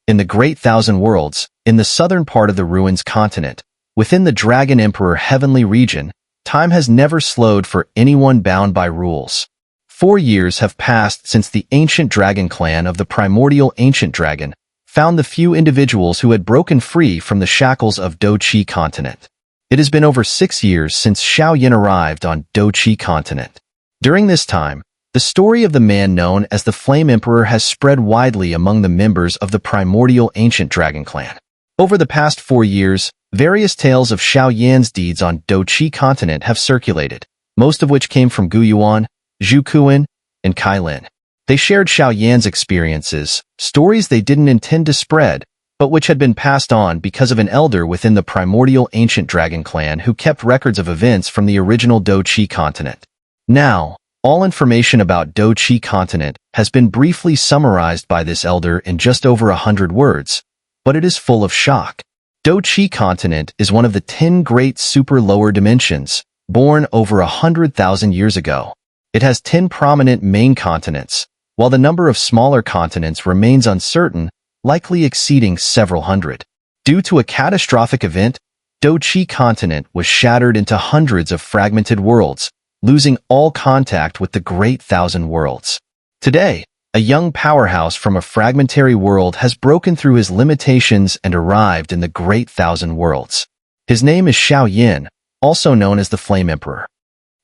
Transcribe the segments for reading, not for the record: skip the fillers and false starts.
In the Great Thousand Worlds, in the southern part of the Ruins continent, within the Dragon Emperor Heavenly region, time has never slowed for anyone bound by rules. 4 years have passed since the ancient dragon clan of the primordial ancient dragon found the few individuals who had broken free from the shackles of Dou Qi continent. It has been over 6 years since Xiao Yan arrived on Dou Qi continent. During this time, the story of the man known as the Flame Emperor has spread widely among the members of the primordial ancient dragon clan. Over the past 4 years, various tales of Xiao Yan's deeds on Dou Qi continent have circulated, most of which came from Gu Yuan, Zhu Kuan, and Cai Lin. They shared Xiao Yan's experiences, stories they didn't intend to spread, but which had been passed on because of an elder within the primordial ancient dragon clan who kept records of events from the original Dou Qi continent. Now, all information about Dou Qi continent has been briefly summarized by this elder in just over 100 words, but it is full of shock. Dou Qi continent is one of the 10 great super lower dimensions, born over 100,000 years ago. It has 10 prominent main continents, while the number of smaller continents remains uncertain, likely exceeding several hundred. Due to a catastrophic event, Dou Qi continent was shattered into hundreds of fragmented worlds, losing all contact with the Great Thousand Worlds. Today, a young powerhouse from a fragmentary world has broken through his limitations and arrived in the Great Thousand Worlds. His name is Xiao Yan, also known as the Flame Emperor.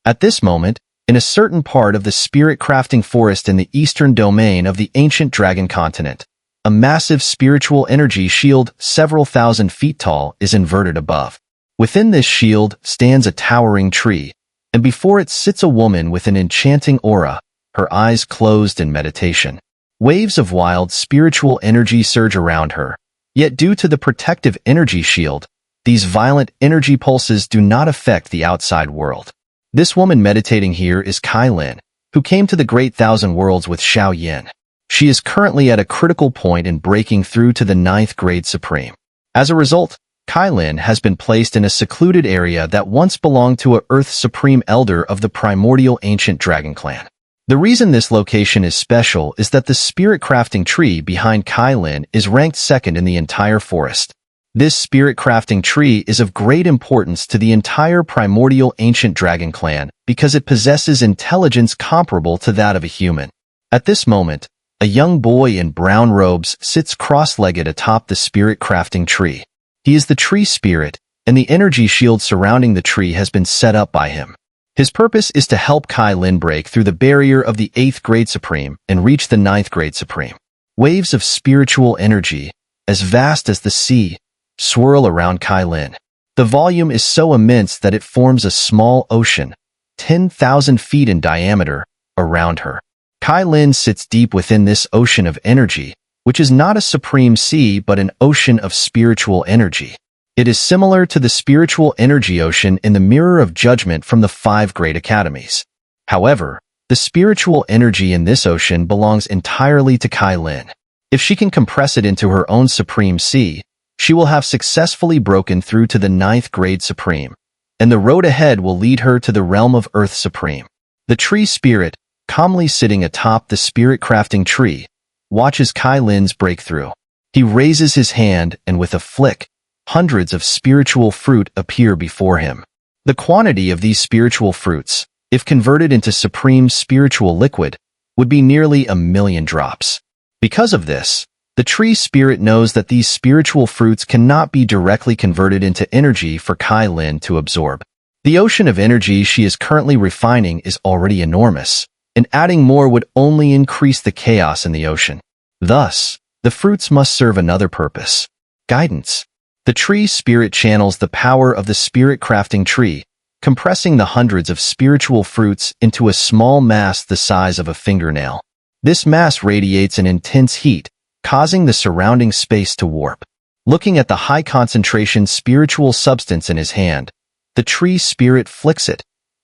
At this moment, in a certain part of the spirit-crafting forest in the eastern domain of the ancient dragon continent, a massive spiritual energy shield several thousand feet tall is inverted above. Within this shield stands a towering tree, and before it sits a woman with an enchanting aura, her eyes closed in meditation. Waves of wild spiritual energy surge around her, yet due to the protective energy shield, these violent energy pulses do not affect the outside world. This woman meditating here is Kylin, who came to the Great Thousand Worlds with Xiao Yan. She is currently at a critical point in breaking through to the 9th grade supreme. As a result, Kylin has been placed in a secluded area that once belonged to a Earth Supreme Elder of the primordial ancient dragon clan. The reason this location is special is that the spirit crafting tree behind Kylin is ranked second in the entire forest. This spirit crafting tree is of great importance to the entire primordial ancient dragon clan because it possesses intelligence comparable to that of a human. At this moment, a young boy in brown robes sits cross-legged atop the spirit crafting tree. He is the tree spirit, and the energy shield surrounding the tree has been set up by him. His purpose is to help Cai Lin break through the barrier of the 8th grade supreme and reach the 9th grade supreme. Waves of spiritual energy, as vast as the sea, swirl around Cai Lin. The volume is so immense that it forms a small ocean, 10,000 feet in diameter, around her. Cai Lin sits deep within this ocean of energy, which is not a supreme sea but an ocean of spiritual energy. It is similar to the spiritual energy ocean in the Mirror of Judgment from the 5 great academies. However, the spiritual energy in this ocean belongs entirely to Cai Lin. If she can compress it into her own supreme sea, she will have successfully broken through to the 9th grade supreme, and the road ahead will lead her to the realm of Earth Supreme. The tree spirit, calmly sitting atop the spirit crafting tree, watches Cai Lin's breakthrough. He raises his hand and with a flick, hundreds of spiritual fruit appear before him. The quantity of these spiritual fruits, if converted into supreme spiritual liquid, would be nearly 1,000,000 drops. Because of this, the tree spirit knows that these spiritual fruits cannot be directly converted into energy for Cai Lin to absorb. The ocean of energy she is currently refining is already enormous, and adding more would only increase the chaos in the ocean. Thus, the fruits must serve another purpose: guidance. The tree spirit channels the power of the spirit crafting tree, compressing the hundreds of spiritual fruits into a small mass the size of a fingernail. This mass radiates an intense heat, causing the surrounding space to warp. Looking at the high concentration spiritual substance in his hand, the tree spirit flicks it,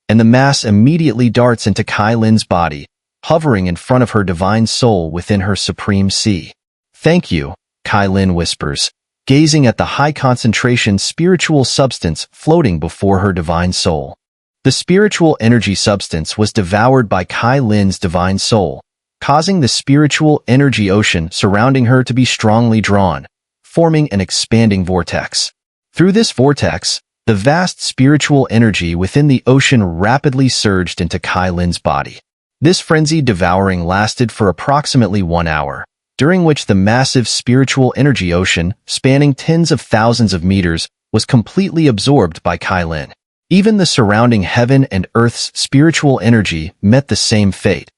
and the mass immediately darts into Cai Lin's body, hovering in front of her divine soul within her supreme sea. "Thank you," Cai Lin whispers, gazing at the high concentration spiritual substance floating before her divine soul. The spiritual energy substance was devoured by Cai Lin's divine soul, causing the spiritual energy ocean surrounding her to be strongly drawn, forming an expanding vortex. Through this vortex, the vast spiritual energy within the ocean rapidly surged into Cai Lin's body. This frenzied devouring lasted for approximately 1 hour, during which the massive spiritual energy ocean, spanning tens of thousands of meters, was completely absorbed by Cai Lin. Even the surrounding heaven and earth's spiritual energy met the same fate.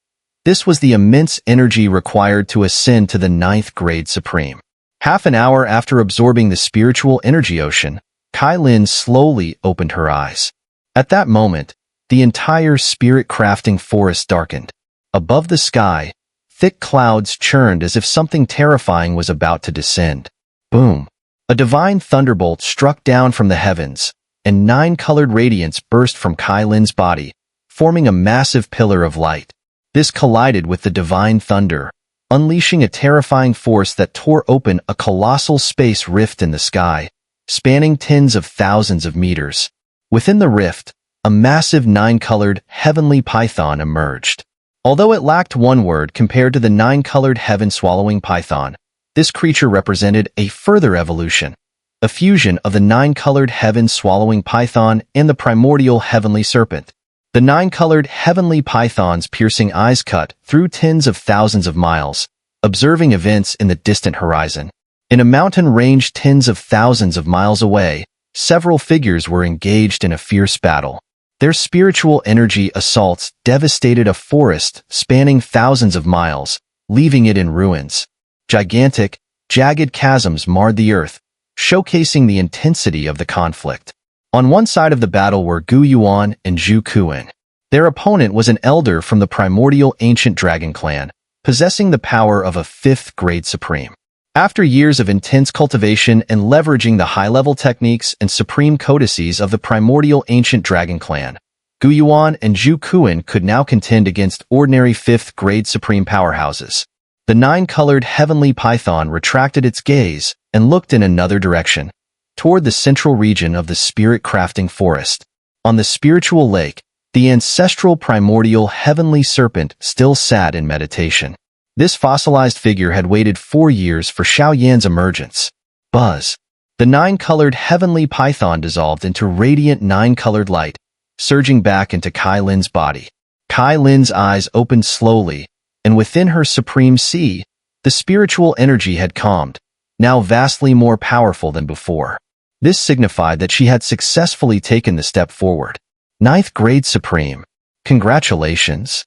This was the immense energy required to ascend to the 9th grade supreme. Half an hour after absorbing the spiritual energy ocean, Cai Lin slowly opened her eyes. At that moment, the entire spirit-crafting forest darkened. Above the sky, thick clouds churned as if something terrifying was about to descend. Boom! A divine thunderbolt struck down from the heavens, and 9-colored radiance burst from Cai Lin's body, forming a massive pillar of light. This collided with the divine thunder, unleashing a terrifying force that tore open a colossal space rift in the sky, spanning tens of thousands of meters. Within the rift, a massive 9-colored heavenly python emerged. Although it lacked one word compared to the 9-colored heaven-swallowing python, this creature represented a further evolution, a fusion of the 9-colored heaven-swallowing python and the primordial heavenly serpent. The 9-colored heavenly python's piercing eyes cut through tens of thousands of miles, observing events in the distant horizon. In a mountain range tens of thousands of miles away, several figures were engaged in a fierce battle. Their spiritual energy assaults devastated a forest spanning thousands of miles, leaving it in ruins. Gigantic, jagged chasms marred the earth, showcasing the intensity of the conflict. On one side of the battle were Gu Yuan and Zhu Kuan. Their opponent was an elder from the primordial ancient dragon clan, possessing the power of a 5th grade supreme. After years of intense cultivation and leveraging the high-level techniques and supreme codices of the primordial ancient dragon clan, Gu Yuan and Zhu Kuan could now contend against ordinary 5th grade supreme powerhouses. The 9-colored heavenly python retracted its gaze and looked in another direction, toward the central region of the spirit-crafting forest. On the spiritual lake, the ancestral primordial heavenly serpent still sat in meditation. This fossilized figure had waited 4 years for Xiao Yan's emergence. Buzz! The 9-colored heavenly python dissolved into radiant 9-colored light, surging back into Cai Lin's body. Cai Lin's eyes opened slowly, and within her supreme sea, the spiritual energy had calmed, now vastly more powerful than before. This signified that she had successfully taken the step forward. 9th grade supreme. Congratulations.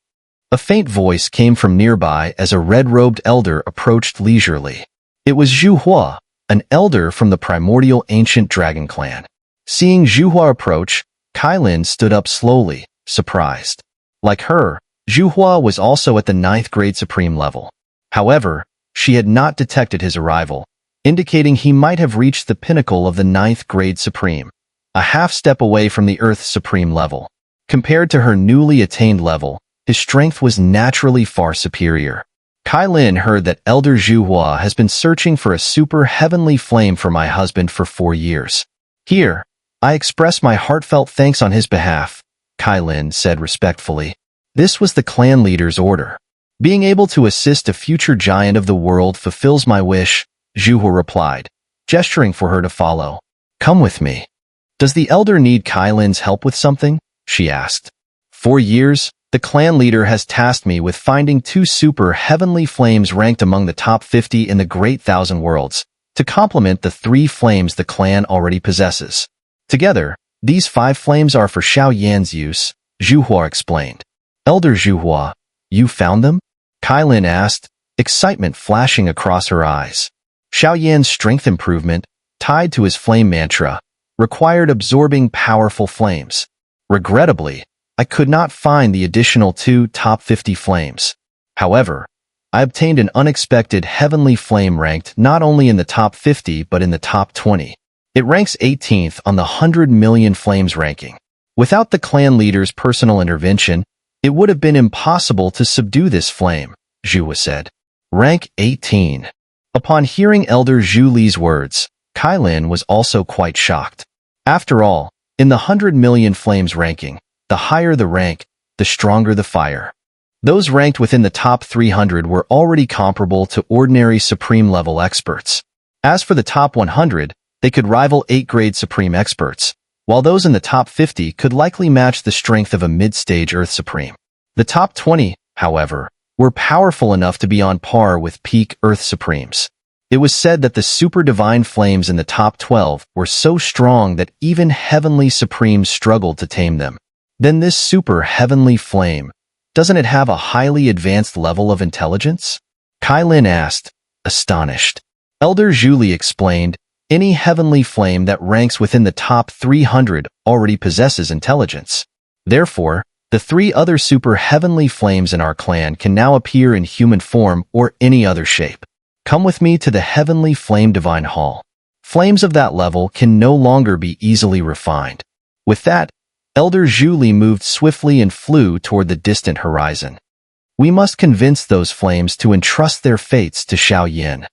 A faint voice came from nearby as a red-robed elder approached leisurely. It was Zhu Hua, an elder from the primordial ancient dragon clan. Seeing Zhu Hua approach, Kylin stood up slowly, surprised. Like her, Zhu Hua was also at the 9th grade supreme level. However, she had not detected his arrival, indicating he might have reached the pinnacle of the 9th grade supreme, a half-step away from the Earth's supreme level. Compared to her newly attained level, his strength was naturally far superior. Cai Lin heard that Elder Zhu Hua has been searching for a super heavenly flame for my husband for 4 years. Here, I express my heartfelt thanks on his behalf, Cai Lin said respectfully. This was the clan leader's order. Being able to assist a future giant of the world fulfills my wish, Zhu Hua replied, gesturing for her to follow. Come with me. Does the elder need Cai Lin's help with something? She asked. 4 years, the clan leader has tasked me with finding 2 super heavenly flames ranked among the top 50 in the Great Thousand Worlds, to complement the 3 flames the clan already possesses. Together, these 5 flames are for Xiao Yan's use, Zhu Hua explained. Elder Zhu Hua, you found them? Kylin asked, excitement flashing across her eyes. Xiao Yan's strength improvement, tied to his flame mantra, required absorbing powerful flames. Regrettably, I could not find the additional 2 top 50 flames. However, I obtained an unexpected heavenly flame ranked not only in the top 50 but in the top 20. It ranks 18th on the 100 million flames ranking. Without the clan leader's personal intervention, it would have been impossible to subdue this flame, Zhu Hua said. Rank 18. Upon hearing Elder Zhu Li's words, Kylin was also quite shocked. After all, in the 100 million flames ranking, the higher the rank, the stronger the fire. Those ranked within the top 300 were already comparable to ordinary Supreme-level experts. As for the top 100, they could rival 8th-grade Supreme experts, while those in the top 50 could likely match the strength of a mid-stage Earth Supreme. The top 20, however, were powerful enough to be on par with peak Earth Supremes. It was said that the super divine flames in the top 12 were so strong that even heavenly Supremes struggled to tame them. Then this super heavenly flame, doesn't it have a highly advanced level of intelligence? Kylin asked, astonished. Elder Zhuli explained, any heavenly flame that ranks within the top 300 already possesses intelligence. Therefore, the 3 other super heavenly flames in our clan can now appear in human form or any other shape. Come with me to the Heavenly Flame Divine Hall. Flames of that level can no longer be easily refined. With that, Elder Zhuli moved swiftly and flew toward the distant horizon. We must convince those flames to entrust their fates to Xiao Yan.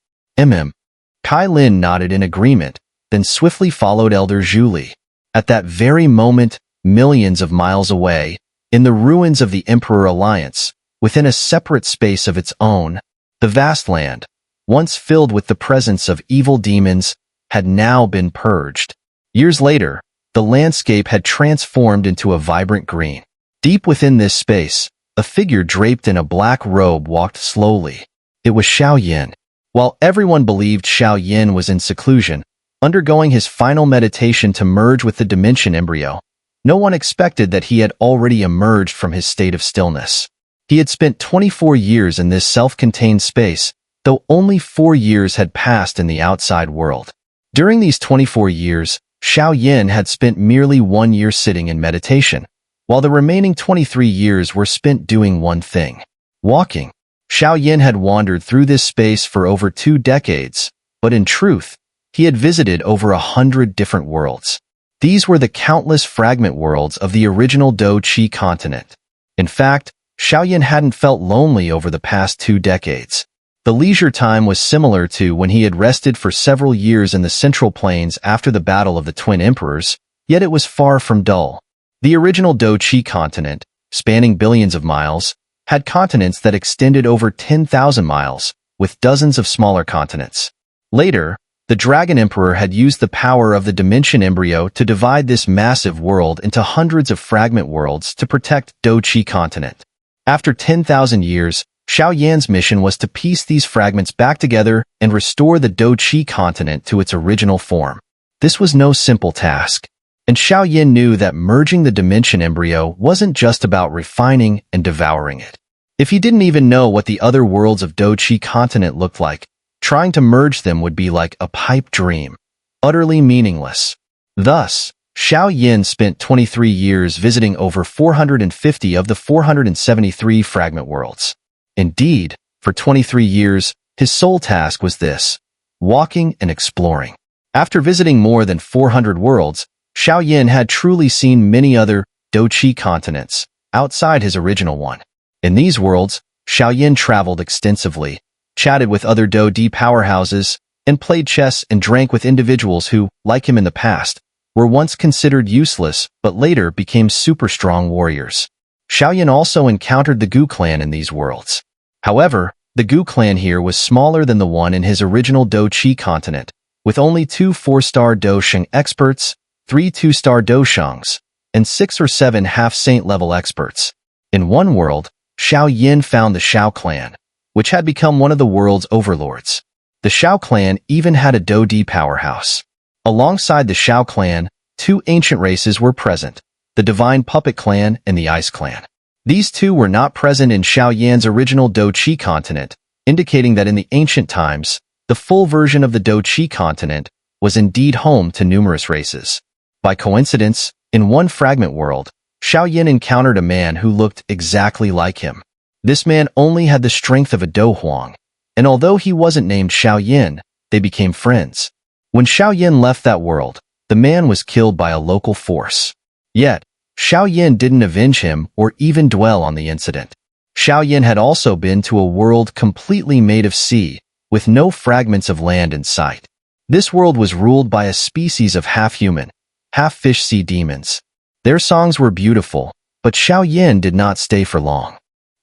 Cai Lin nodded in agreement, then swiftly followed Elder Zhuli. At that very moment, millions of miles away, in the ruins of the Emperor Alliance, within a separate space of its own, the vast land, once filled with the presence of evil demons, had now been purged. Years later, the landscape had transformed into a vibrant green. Deep within this space, a figure draped in a black robe walked slowly. It was Xiao Yan. While everyone believed Xiao Yan was in seclusion, undergoing his final meditation to merge with the dimension embryo, no one expected that he had already emerged from his state of stillness. He had spent 24 years in this self-contained space, though only 4 years had passed in the outside world. During these 24 years, Xiao Yan had spent merely 1 year sitting in meditation, while the remaining 23 years were spent doing one thing: walking. Xiao Yan had wandered through this space for over 2 decades, but in truth, he had visited over 100 different worlds. These were the countless fragment worlds of the original Dou Qi continent. In fact, Xiao Yan hadn't felt lonely over the past 2 decades. The leisure time was similar to when he had rested for several years in the Central Plains after the Battle of the Twin Emperors, yet it was far from dull. The original Dou Qi continent, spanning billions of miles, had continents that extended over 10,000 miles, with dozens of smaller continents. Later, the Dragon Emperor had used the power of the dimension embryo to divide this massive world into hundreds of fragment worlds to protect Dou Qi continent. After 10,000 years, Xiao Yan's mission was to piece these fragments back together and restore the Dou Qi continent to its original form. This was no simple task, and Xiao Yan knew that merging the dimension embryo wasn't just about refining and devouring it. If he didn't even know what the other worlds of Dou Qi continent looked like, trying to merge them would be like a pipe dream, utterly meaningless. Thus, Xiao Yan spent 23 years visiting over 450 of the 473 fragment worlds. Indeed, for 23 years, his sole task was this: walking and exploring. After visiting more than 400 worlds, Xiao Yan had truly seen many other Dou Qi continents, outside his original one. In these worlds, Xiao Yan traveled extensively, chatted with other Dou Di powerhouses, and played chess and drank with individuals who, like him in the past, were once considered useless but later became super strong warriors. Xiao Yan also encountered the Gu clan in these worlds. However, the Gu clan here was smaller than the one in his original Dou Qi continent, with only 2 4-star Dou Sheng experts, 3 2-star Dou Shengs, and 6 or 7 half-saint level experts. In one world, Xiao Yan found the Xiao clan, which had become one of the world's overlords. The Xiao clan even had a Dou Di powerhouse. Alongside the Xiao clan, 2 ancient races were present: the Divine Puppet clan and the Ice clan. These 2 were not present in Xiao Yan's original Dou Qi continent, indicating that in the ancient times, the full version of the Dou Qi continent was indeed home to numerous races. By coincidence, in one fragment world, Xiao Yan encountered a man who looked exactly like him. This man only had the strength of a Dou Huang, and although he wasn't named Xiao Yan, they became friends. When Xiao Yan left that world, the man was killed by a local force. Yet, Xiao Yan didn't avenge him or even dwell on the incident. Xiao Yan had also been to a world completely made of sea, with no fragments of land in sight. This world was ruled by a species of half-human, half-fish sea demons. Their songs were beautiful, but Xiao Yan did not stay for long.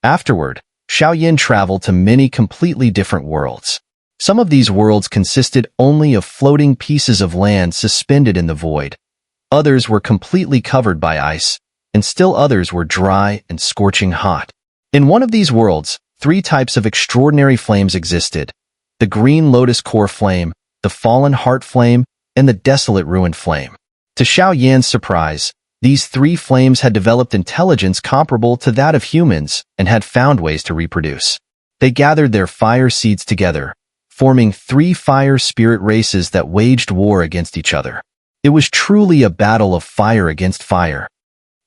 Afterward, Xiao Yan traveled to many completely different worlds. Some of these worlds consisted only of floating pieces of land suspended in the void. Others were completely covered by ice, and still others were dry and scorching hot. In one of these worlds, 3 types of extraordinary flames existed: the green lotus core flame, the fallen heart flame, and the desolate ruined flame. To Xiao Yan's surprise, these 3 flames had developed intelligence comparable to that of humans and had found ways to reproduce. They gathered their fire seeds together, forming 3 fire spirit races that waged war against each other. It was truly a battle of fire against fire.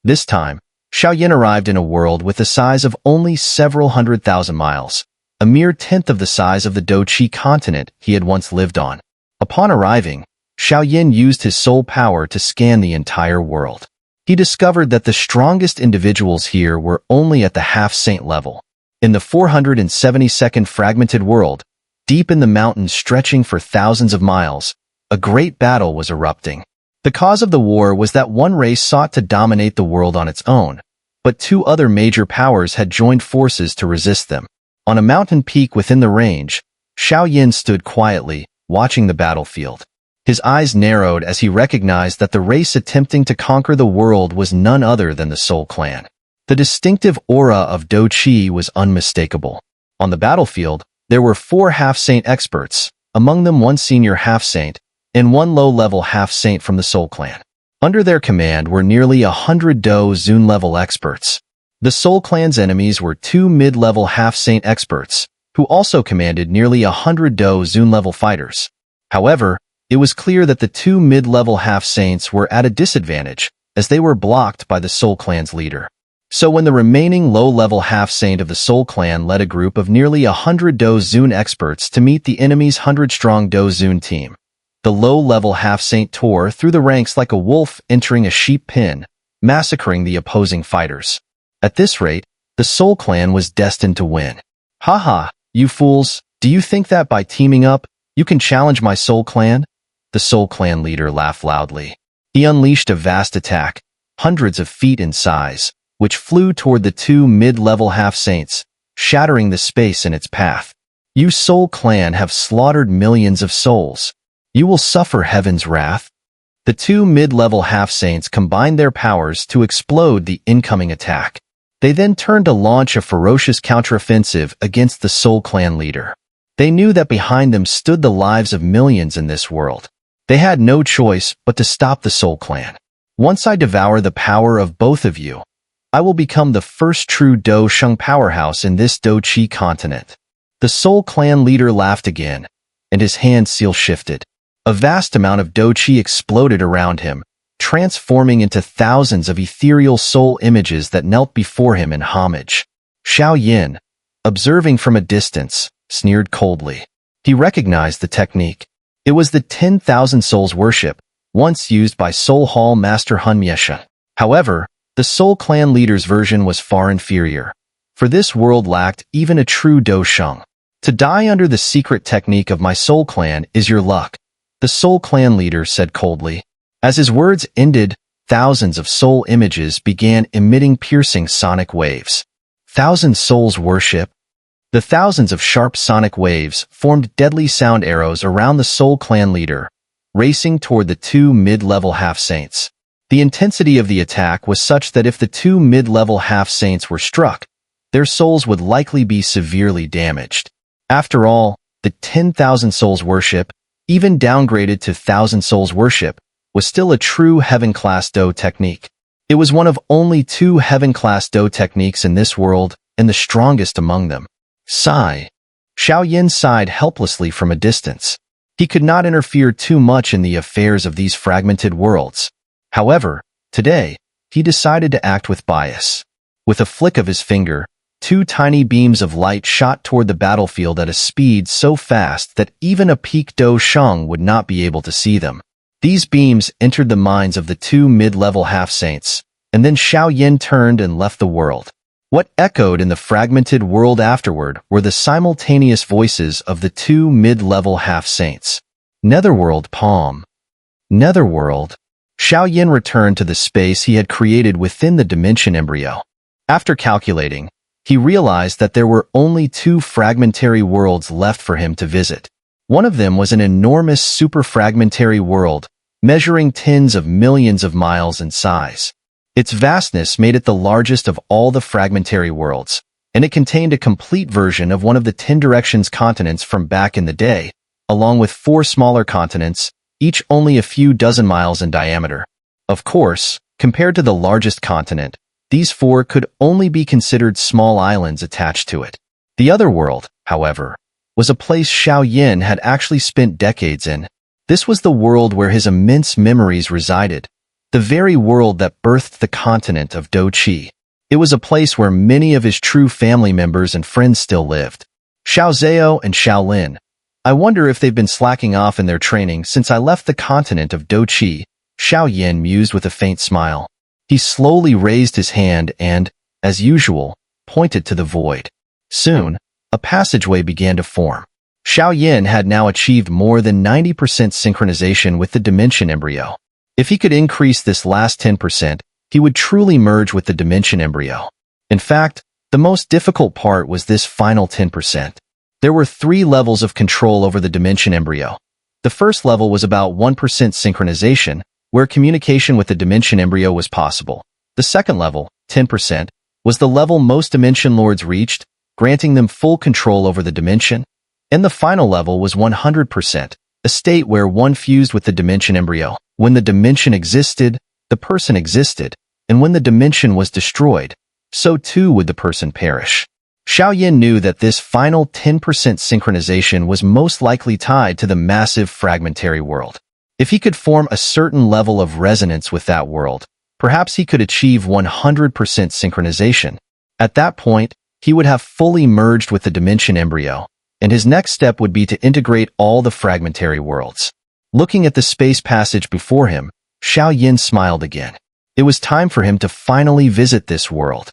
This time, Xiao Yan arrived in a world with the size of only several 100,000 miles, a mere tenth of the size of the Dou Qi continent he had once lived on. Upon arriving, Xiao Yan used his soul power to scan the entire world. He discovered that the strongest individuals here were only at the half-saint level. In the 472nd fragmented world, deep in the mountains stretching for thousands of miles, a great battle was erupting. The cause of the war was that one race sought to dominate the world on its own, but 2 other major powers had joined forces to resist them. On a mountain peak within the range, Xiao Yan stood quietly, watching the battlefield. His eyes narrowed as he recognized that the race attempting to conquer the world was none other than the Soul Clan. The distinctive aura of Dou Qi was unmistakable. On the battlefield, there were 4 half-saint experts, among them 1 senior half-saint, and 1 low-level half-saint from the Soul Clan. Under their command were nearly 100 Dou Zun-level experts. The Soul Clan's enemies were 2 mid-level half-saint experts, who also commanded nearly 100 Dou Zun-level fighters. However, it was clear that the 2 mid-level half-saints were at a disadvantage, as they were blocked by the Soul Clan's leader. So when the remaining low-level half-saint of the Soul Clan led a group of nearly 100 Dou Zun experts to meet the enemy's 100-strong Dou Zun team, the low-level half-saint tore through the ranks like a wolf entering a sheep pen, massacring the opposing fighters. At this rate, the Soul Clan was destined to win. "Haha, you fools, do you think that by teaming up, you can challenge my Soul Clan?" The Soul Clan leader laughed loudly. He unleashed a vast attack, hundreds of feet in size, which flew toward the 2 mid-level half-saints, shattering the space in its path. "You Soul Clan have slaughtered millions of souls. You will suffer heaven's wrath." The 2 mid-level half-saints combined their powers to explode the incoming attack. They then turned to launch a ferocious counteroffensive against the Soul Clan leader. They knew that behind them stood the lives of millions in this world. They had no choice but to stop the Soul Clan. "Once I devour the power of both of you, I will become the first true Dou Sheng powerhouse in this Dou Qi continent." The Soul Clan leader laughed again, and his hand seal shifted. A vast amount of Dou Qi exploded around him, transforming into thousands of ethereal soul images that knelt before him in homage. Xiao Yan, observing from a distance, sneered coldly. He recognized the technique. It was the 10,000 souls worship, once used by Soul Hall Master Hun Mieshe. However, the Soul Clan leader's version was far inferior, for this world lacked even a true Dou Sheng. "To die under the secret technique of my Soul Clan is your luck," the Soul Clan leader said coldly. As his words ended, thousands of soul images began emitting piercing sonic waves. "Thousand souls worship?" The thousands of sharp sonic waves formed deadly sound arrows around the Soul Clan leader, racing toward the 2 mid-level half-saints. The intensity of the attack was such that if the 2 mid-level half-saints were struck, their souls would likely be severely damaged. After all, the 10,000 souls worship, even downgraded to 1,000 souls worship, was still a true heaven-class Dou technique. It was one of only 2 heaven-class Dou techniques in this world, and the strongest among them. Sigh. Xiao Yan sighed helplessly from a distance. He could not interfere too much in the affairs of these fragmented worlds. However, today, he decided to act with bias. With a flick of his finger, 2 tiny beams of light shot toward the battlefield at a speed so fast that even a peak Dou Sheng would not be able to see them. These beams entered the minds of the 2 mid-level half-saints, and then Xiao Yan turned and left the world. What echoed in the fragmented world afterward were the simultaneous voices of the 2 mid-level half-saints. Netherworld Palm. Netherworld. Xiao Yan returned to the space he had created within the dimension embryo. After calculating, he realized that there were only 2 fragmentary worlds left for him to visit. One of them was an enormous superfragmentary world, measuring tens of millions of miles in size. Its vastness made it the largest of all the fragmentary worlds, and it contained a complete version of one of the 10 Directions continents from back in the day, along with 4 smaller continents, each only a few dozen miles in diameter. Of course, compared to the largest continent, these 4 could only be considered small islands attached to it. The other world, however, was a place Xiao Yan had actually spent decades in. This was the world where his immense memories resided, the very world that birthed the continent of Dou Qi. It was a place where many of his true family members and friends still lived. Xiao Zhao and Xiao Lin. I wonder if they've been slacking off in their training since I left the continent of Dou Qi, Xiao Yan mused with a faint smile. He slowly raised his hand and, as usual, pointed to the void. Soon, a passageway began to form. Xiao Yan had now achieved more than 90% synchronization with the dimension embryo. If he could increase this last 10%, he would truly merge with the dimension embryo. In fact, the most difficult part was this final 10%. There were 3 levels of control over the dimension embryo. The first level was about 1% synchronization, where communication with the dimension embryo was possible. The second level, 10%, was the level most dimension lords reached, granting them full control over the dimension. And the final level was 100%, a state where one fused with the dimension embryo. When the dimension existed, the person existed, and when the dimension was destroyed, so too would the person perish. Xiao Yan knew that this final 10% synchronization was most likely tied to the massive fragmentary world. If he could form a certain level of resonance with that world, perhaps he could achieve 100% synchronization. At that point, he would have fully merged with the dimension embryo, and his next step would be to integrate all the fragmentary worlds. Looking at the space passage before him, Xiao Yan smiled again. It was time for him to finally visit this world.